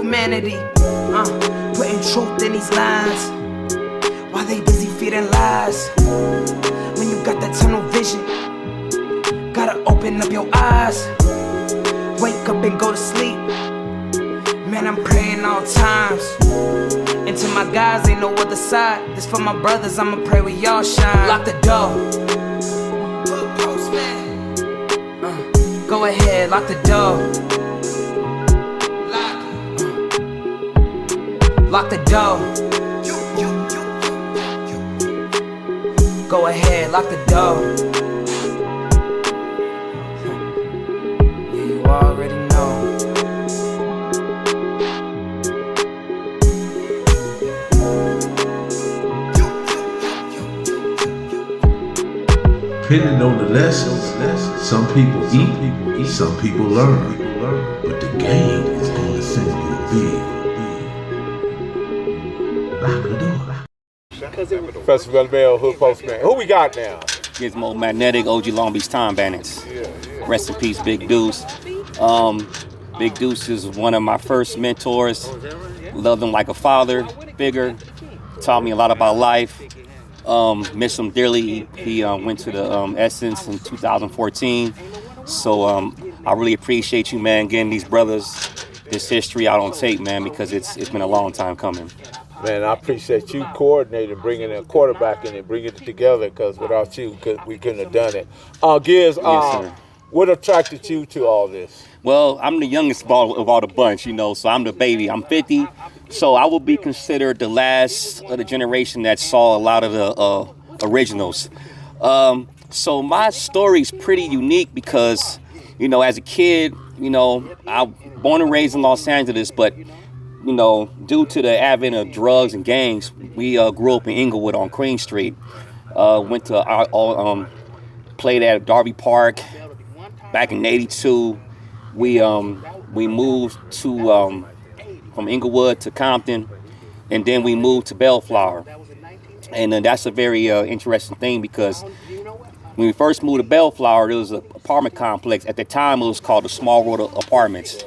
humanity. Putting truth in these lines while they busy feeding lies. When you got that tunnel vision, gotta open up your eyes. Wake up and go to sleep. Man, I'm praying all times. And to my guys, ain't no other side. This for my brothers, I'ma pray we all shine. Lock the door. Go ahead, lock the door. Lock the door. Go ahead, lock the door. Yeah, you already know. Depending on the lessons, some people eat, some people learn. But the game is gonna send you big. Lock the door. Festival Bell, Dahoodpostman. Who we got now? Gizmo, Magnetic, OG Long Beach Time Bandits. Rest in peace, Big Deuce. Big Deuce is one of my first mentors. Loved him like a father figure. Taught me a lot about life. Miss him dearly. He went to the Essence in 2014. So I really appreciate you, man, getting these brothers this history out on tape, man, because it's been a long time coming. Man, I appreciate you coordinating, bringing a quarterback in and bringing it together, because without you, we couldn't have done it. Giz, Yes, what attracted you to all this? Well, I'm the youngest of all the bunch, you know, so I'm the baby. I'm 50, so I will be considered the last of the generation that saw a lot of the originals. So my story's pretty unique because, you know, as a kid, you know, I born and raised in Los Angeles, but you know, due to the advent of drugs and gangs, we grew up in Inglewood on Queen Street. Went to played at Darby Park back in '82. We moved to from Inglewood to Compton, and then we moved to Bellflower. And that's a very interesting thing because when we first moved to Bellflower, there was an apartment complex. At the time, it was called the Small World Apartments.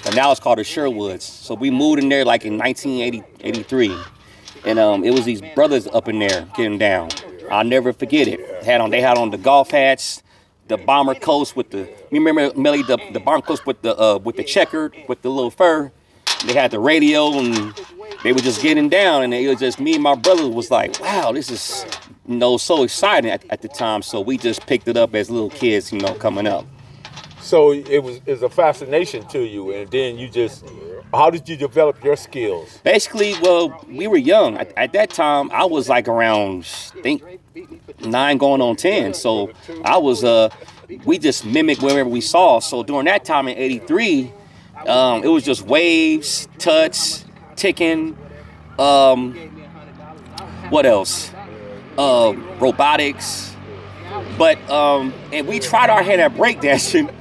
And now it's called the Sherwoods. So we moved in there like in 1983. And it was these brothers up in there getting down. I'll never forget it. They had on the golf hats, the bomber coats with the, you remember, Melly, the bomber coats with the checkered, with the little fur. They had the radio and they were just getting down. And it was just me and my brother was like, wow, this is, you know, so exciting at the time. So we just picked it up as little kids, you know, coming up. So it's a fascination to you, and then how did you develop your skills? Basically, well, we were young. At that time, I was like around, I think, 9 going on 10. So I was, we just mimicked wherever we saw. So during that time in '83, it was just waves, touch, ticking, what else? Robotics. But, and we tried our hand at breakdancing.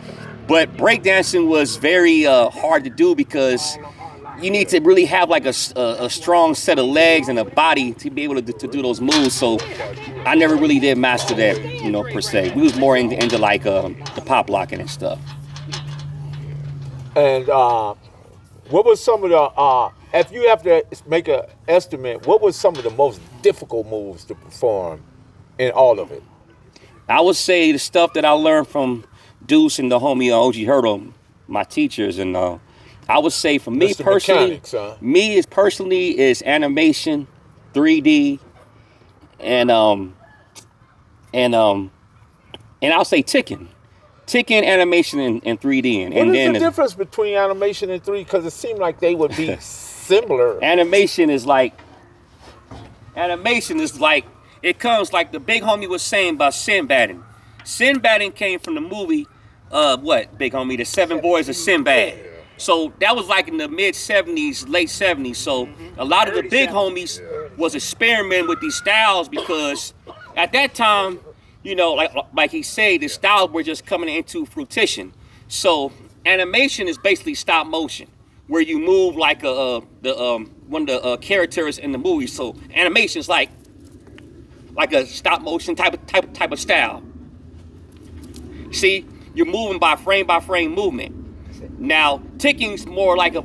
But breakdancing was very hard to do because you need to really have like a strong set of legs and a body to be able to do those moves. So I never really did master that, you know, per se. We was more into like the pop locking and stuff. And what was some of the, if you have to make an estimate, what was some of the most difficult moves to perform in all of it? I would say the stuff that I learned from Deuce and the homie OG Hurdle, my teachers, and I would say for me personally, is animation, 3D, and I'll say ticking, animation, and 3D. And what is then the difference between animation and 3D? Because it seemed like they would be similar. Animation is like, it comes like the big homie was saying about Sinbading. Sinbading came from the movie, big homie? The Seven Boys of Sinbad. So that was like in the mid-'70s, late '70s. So a lot of the big homies was experimenting with these styles because at that time, you know, like he said, the styles were just coming into fruition. So animation is basically stop motion, where you move like one of the characters in the movie. So animation is like a stop motion type of style. See, you're moving by frame movement. Now, ticking's more like of